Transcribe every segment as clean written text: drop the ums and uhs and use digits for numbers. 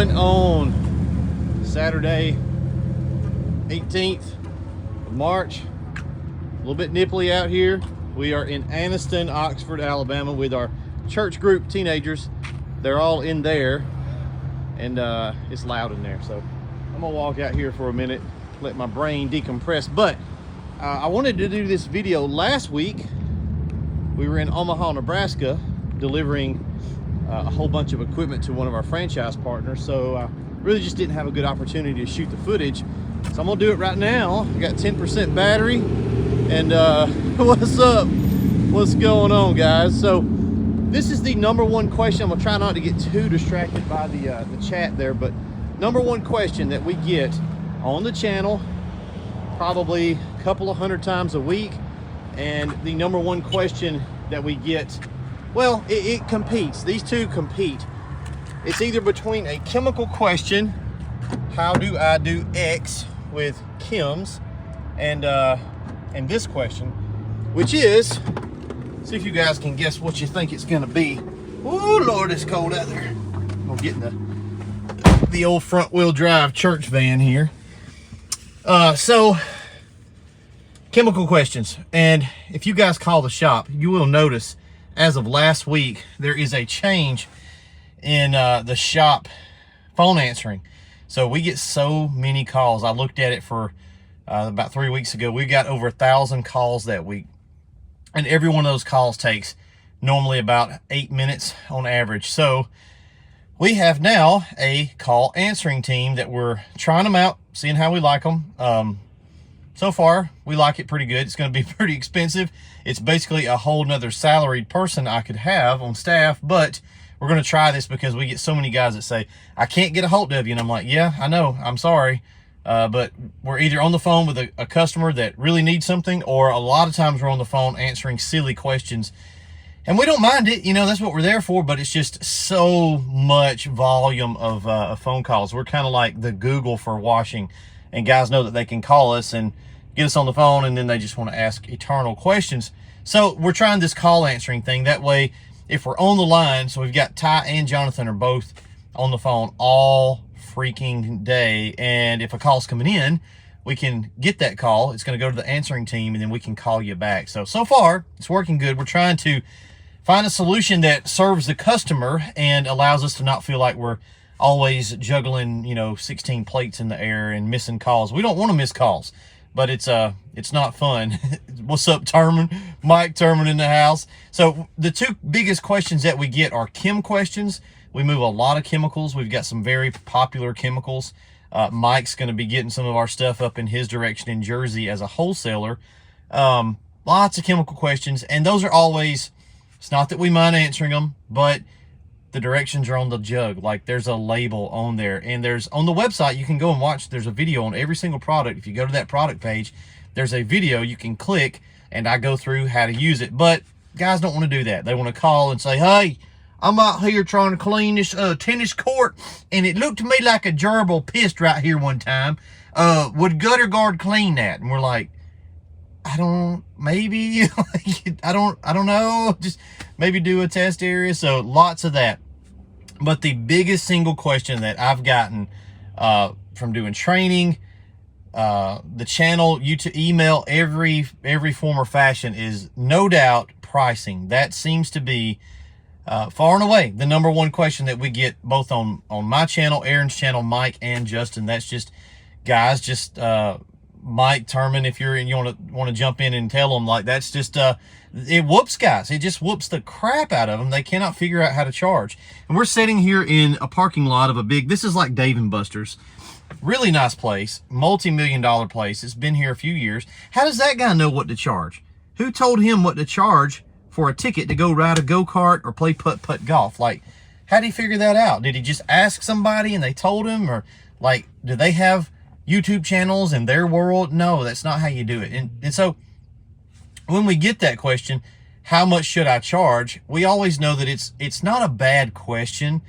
going on Saturday, 18th of March. A little bit nipply out here. We are in Anniston, Oxford, Alabama with our church group teenagers. They're all in there, and it's loud in there. So I'm gonna walk out here for a minute, let my brain decompress. But I wanted to do this video last week. We were in Omaha, Nebraska, delivering a whole bunch of equipment to one of our franchise partners. So really just didn't have a good opportunity to shoot the footage. So I'm gonna do it right now. I got 10% battery, and what's up? What's going on, guys? So this is the number one question. I'm gonna try not to get too distracted by the chat there, but number one question that we get on the channel probably a couple of hundred times a week, and the number one question that we get, well, it competes. These two compete. It's either between a chemical question, how do I do X with chems, and this question, which is, see if you guys can guess what you think it's gonna be. Oh Lord, it's cold out there. I'm getting the old front wheel drive church van here. So chemical questions, and if you guys call the shop, you will notice as of last week there is a change in the shop phone answering. So we get so many calls. I looked at it for about 3 weeks ago. We got over 1,000 calls that week, and every one of those calls takes normally about 8 minutes on average. So we have now a call answering team that we're trying them out, seeing how we like them. So far, we like it pretty good. It's going to be pretty expensive. It's basically a whole nother salaried person I could have on staff, but we're going to try this because we get so many guys that say, I can't get a hold of you. And I'm like, yeah, I know, I'm sorry. But we're either on the phone with a customer that really needs something, or a lot of times we're on the phone answering silly questions. And we don't mind it, you know, that's what we're there for, but it's just so much volume of phone calls. We're kind of like the Google for washing, and guys know that they can call us and get us on the phone, and then they just want to ask eternal questions. So we're trying this call answering thing. That way, if we're on the line, so we've got Ty and Jonathan are both on the phone all freaking day, and if a call's coming in, we can get that call. It's going to go to the answering team, and then we can call you back. So far, it's working good. We're trying to find a solution that serves the customer and allows us to not feel like we're always juggling, you know, 16 plates in the air and missing calls. We don't want to miss calls, but it's not fun. What's up, Terman? Mike Terman in the house. So the two biggest questions that we get are chem questions. We move a lot of chemicals. We've got some very popular chemicals. Mike's going to be getting some of our stuff up in his direction in Jersey as a wholesaler. Lots of chemical questions, and those are always, it's not that we mind answering them, but the directions are on the jug. Like, there's a label on there, and there's on the website, you can go and watch, there's a video on every single product. If you go to that product page, there's a video you can click, and I go through how to use it. But guys don't want to do that. They want to call and say, hey, I'm out here trying to clean this tennis court, and it looked to me like a gerbil pissed right here one time. Would Gutter Guard clean that? And we're like, I don't, maybe, I don't know, just maybe do a test area. So lots of that. But the biggest single question that I've gotten from doing training, the channel, YouTube, email, every form or fashion is no doubt pricing. That seems to be far and away the number one question that we get, both on my channel, Aaron's channel, Mike and Justin. That's just, guys, just Mike Terman, if you're in, you want to jump in and tell them, like, that's just it whoops guys. It just whoops the crap out of them. They cannot figure out how to charge. And we're sitting here in a parking lot of a big, this is like Dave & Buster's. Really nice place, multi-million-dollar place. It's been here a few years. How does that guy know what to charge? Who told him what to charge for a ticket to go ride a go-kart or play putt-putt golf? Like, how did he figure that out? Did he just ask somebody and they told him? Or, like, do they have YouTube channels in their world? No, that's not how you do it. And so when we get that question, how much should I charge? We always know that it's not a bad question,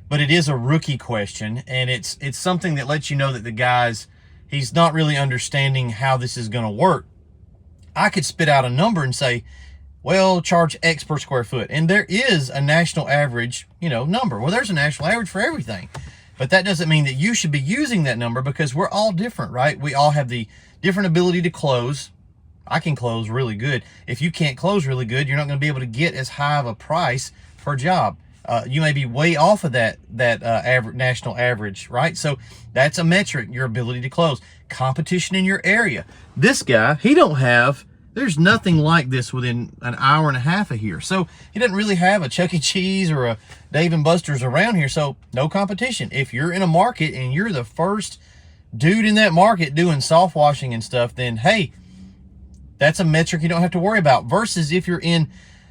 but it is a rookie question, and it's something that lets you know that the guy's, he's not really understanding how this is going to work. I could spit out a number and say, well, charge X per square foot. And there is a national average, you know, number. Well, there's a national average for everything. But that doesn't mean that you should be using that number, because we're all different, right? We all have the different ability to close. I can close really good. If you can't close really good, you're not going to be able to get as high of a price per job. You may be way off of that average, national average, right? So that's a metric, your ability to close. Competition in your area. This guy, there's nothing like this within an hour and a half of here. So he doesn't really have a Chuck E. Cheese or a Dave & Buster's around here. So no competition. If you're in a market and you're the first dude in that market doing soft washing and stuff, then hey, that's a metric you don't have to worry about. Versus if you're in,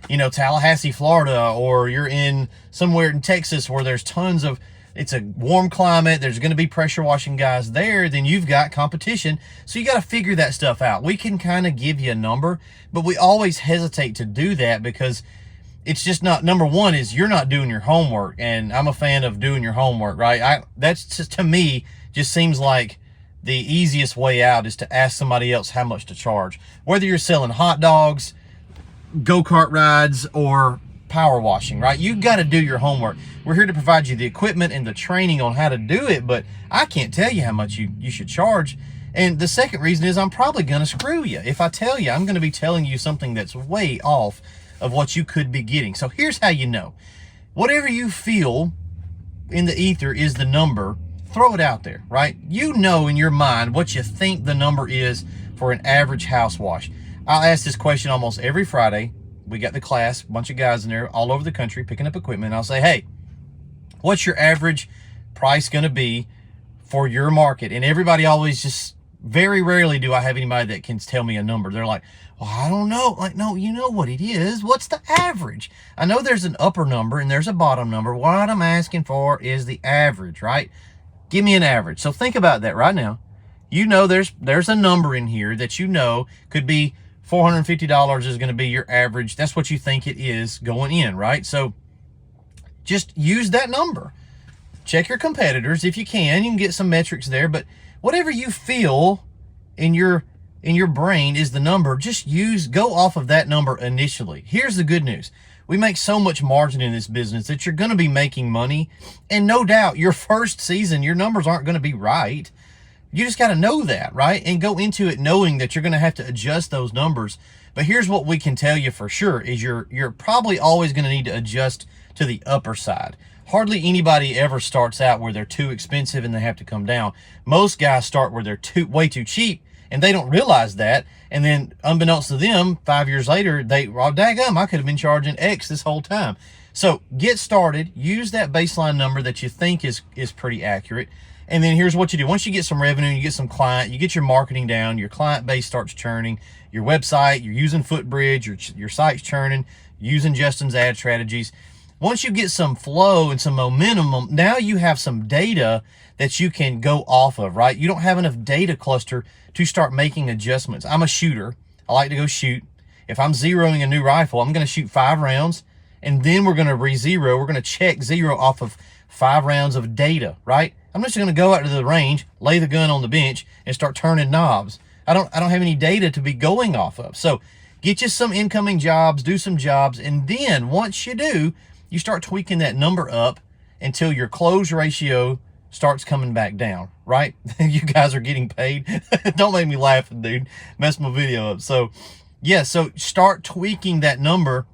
Tallahassee, Florida, or you're in somewhere in Texas where there's tons of, it's a warm climate, there's going to be pressure washing guys there, then you've got competition. So you got to figure that stuff out. We can kind of give you a number, but we always hesitate to do that because it's just not, number one is you're not doing your homework, and I'm a fan of doing your homework, right? That's just, to me, just seems like the easiest way out is to ask somebody else how much to charge. Whether you're selling hot dogs, go-kart rides, or power washing, right? You got to do your homework. We're here to provide you the equipment and the training on how to do it, but I can't tell you how much you should charge. And the second reason is I'm probably going to screw you. If I tell you, I'm going to be telling you something that's way off of what you could be getting. So here's how you know. Whatever you feel in the ether is the number, throw it out there, right? You know in your mind what you think the number is for an average house wash. I'll ask this question almost every Friday. We got the class, a bunch of guys in there all over the country picking up equipment. I'll say, hey, what's your average price going to be for your market? And everybody always just, very rarely do I have anybody that can tell me a number. They're like, well, I don't know. Like, no, you know what it is. What's the average? I know there's an upper number and there's a bottom number. What I'm asking for is the average, right? Give me an average. So think about that right now. You know there's a number in here that could be $450 is going to be your average. That's what you think it is going in, right? So just use that number. Check your competitors if you can. You can get some metrics there, but whatever you feel in your brain is the number, just go off of that number initially. Here's the good news. We make so much margin in this business that you're going to be making money. And no doubt your first season, your numbers aren't going to be right. You just got to know that, right? And go into it knowing that you're going to have to adjust those numbers. But here's what we can tell you for sure is you're probably always going to need to adjust to the upper side. Hardly anybody ever starts out where they're too expensive and they have to come down. Most guys start where they're way too cheap, and they don't realize that. And then unbeknownst to them, 5 years later, daggum, I could have been charging X this whole time. So get started. Use that baseline number that you think is pretty accurate. And then here's what you do. Once you get some revenue, you get some client, you get your marketing down, your client base starts churning, your website, you're using Footbridge, your site's churning, using Justin's ad strategies. Once you get some flow and some momentum, now you have some data that you can go off of, right? You don't have enough data cluster to start making adjustments. I'm a shooter. I like to go shoot. If I'm zeroing a new rifle, I'm going to shoot 5 rounds, and then we're going to re-zero. We're going to check zero off of 5 rounds of data, right? I'm just going to go out to the range, lay the gun on the bench, and start turning knobs. I don't have any data to be going off of. So get you some incoming jobs, do some jobs, and then once you do, you start tweaking that number up until your close ratio starts coming back down, right? You guys are getting paid. Don't make me laugh, dude. Mess my video up. So yeah, so start tweaking that number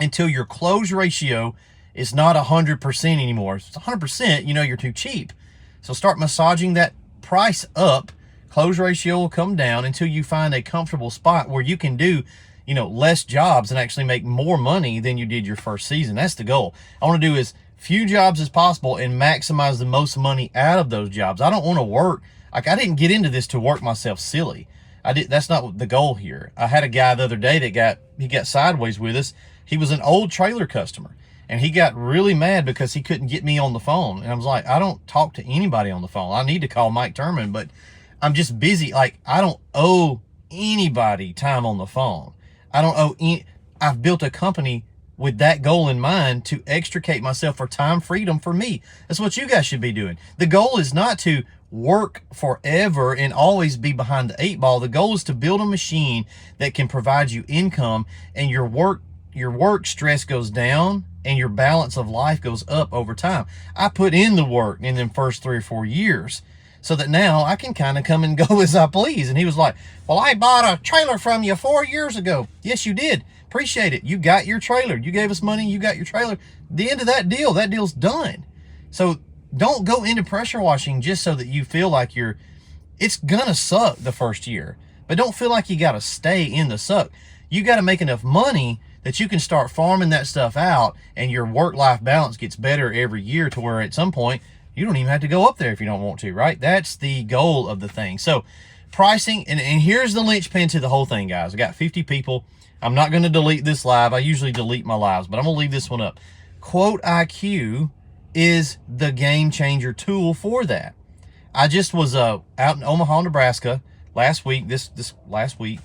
until your close ratio is not 100% anymore. If it's 100%, you're too cheap. So start massaging that price up. Close ratio will come down until you find a comfortable spot where you can do, less jobs and actually make more money than you did your first season. That's the goal. I want to do as few jobs as possible and maximize the most money out of those jobs. I don't want to work. Like, I didn't get into this to work myself silly. That's not the goal here. I had a guy the other day that got sideways with us. He was an old trailer customer. And he got really mad because he couldn't get me on the phone. And I was like, I don't talk to anybody on the phone. I need to call Mike Turman, but I'm just busy. Like, I don't owe anybody time on the phone. I've built a company with that goal in mind to extricate myself for time freedom for me. That's what you guys should be doing. The goal is not to work forever and always be behind the 8 ball. The goal is to build a machine that can provide you income, and your work stress goes down and your balance of life goes up over time. I put in the work in them first 3 or 4 years so that now I can kind of come and go as I please. And he was like, well, I bought a trailer from you 4 years ago. Yes, you did. Appreciate it. You got your trailer. You gave us money. You got your trailer. The end of that deal's done. So don't go into pressure washing just so that you feel like it's gonna suck the first year, but don't feel like you gotta stay in the suck. You gotta make enough money that you can start farming that stuff out, and your work-life balance gets better every year to where at some point you don't even have to go up there if you don't want to, right? That's the goal of the thing. So pricing, and here's the linchpin to the whole thing, guys. I got 50 people. I'm not going to delete this live. I usually delete my lives, but I'm going to leave this one up. Quote IQ is the game changer tool for that. I just was out in Omaha, Nebraska last week, this last week.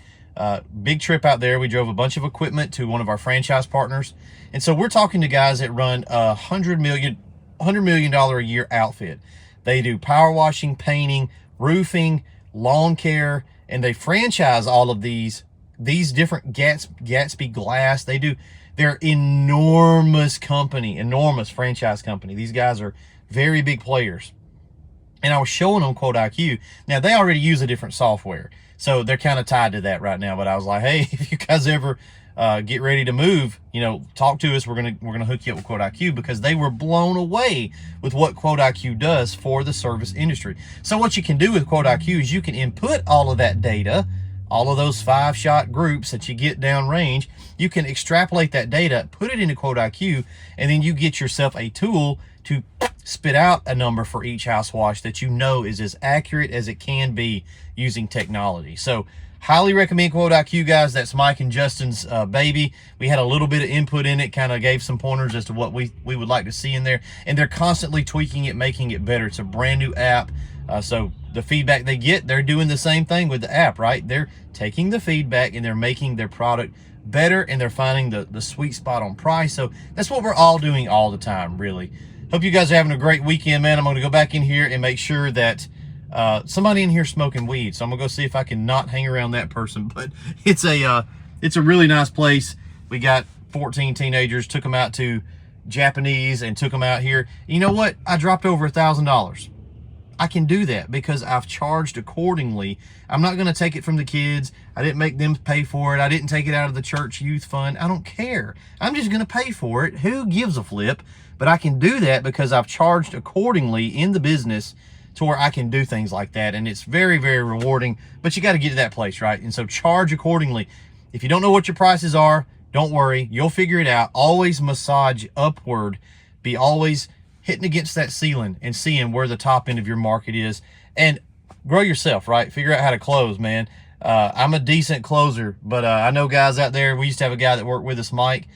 Big trip out there. We drove a bunch of equipment to one of our franchise partners. And so we're talking to guys that run a $100 million a year outfit. They do power washing, painting, roofing, lawn care, and they franchise all of these different Gatsby glass. They're enormous company, enormous franchise company. These guys are very big players. And I was showing them Quote IQ. Now, they already use a different software, so they're kind of tied to that right now. But I was like, hey, if you guys ever get ready to move, talk to us. We're gonna hook you up with Quote IQ, because they were blown away with what Quote IQ does for the service industry. So what you can do with Quote IQ is you can input all of that data, all of those 5-shot groups that you get downrange. You can extrapolate that data, put it into Quote IQ, and then you get yourself a tool to spit out a number for each house wash that you know is as accurate as it can be using technology. So highly recommend Quote IQ, guys. That's Mike and Justin's baby. We had a little bit of input in it, kind of gave some pointers as to what we would like to see in there, and they're constantly tweaking it, making it better. It's a brand new app. So the feedback they get, they're doing the same thing with the app, right? They're taking the feedback and they're making their product better, and they're finding the sweet spot on price. So that's what we're all doing all the time, really. Hope you guys are having a great weekend, man. I'm going to go back in here and make sure that somebody in here smoking weed. So I'm going to go see if I can not hang around that person. But it's a really nice place. We got 14 teenagers, took them out to Japanese and took them out here. You know what? I dropped over $1,000. I can do that because I've charged accordingly. I'm not going to take it from the kids. I didn't make them pay for it. I didn't take it out of the church youth fund. I don't care. I'm just going to pay for it. Who gives a flip? But I can do that because I've charged accordingly in the business to where I can do things like that. And it's very, very rewarding, but you got to get to that place, right? And so charge accordingly. If you don't know what your prices are, don't worry. You'll figure it out. Always massage upward. Be always hitting against that ceiling and seeing where the top end of your market is, and grow yourself, right? Figure out how to close, man. I'm a decent closer, but I know guys out there. We used to have a guy that worked with us, Mike.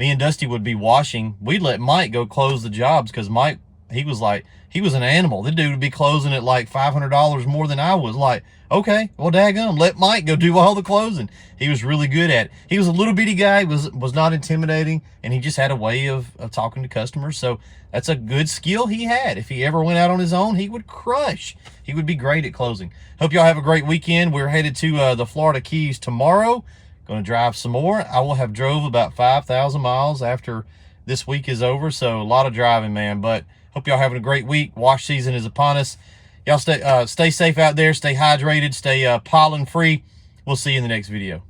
Me and Dusty would be washing. We'd let Mike go close the jobs because Mike, he was an animal. The dude would be closing at like $500 more than I was. Like, okay, well, daggum, let Mike go do all the closing. He was really good at it. He was a little bitty guy, was not intimidating, and he just had a way of talking to customers. So that's a good skill he had. If he ever went out on his own, he would crush. He would be great at closing. Hope y'all have a great weekend. We're headed to the Florida Keys tomorrow. Going to drive some more. I will have drove about 5,000 miles after this week is over. So a lot of driving, man. But hope y'all having a great week. Wash season is upon us. Y'all stay safe out there. Stay hydrated. Stay pollen free. We'll see you in the next video.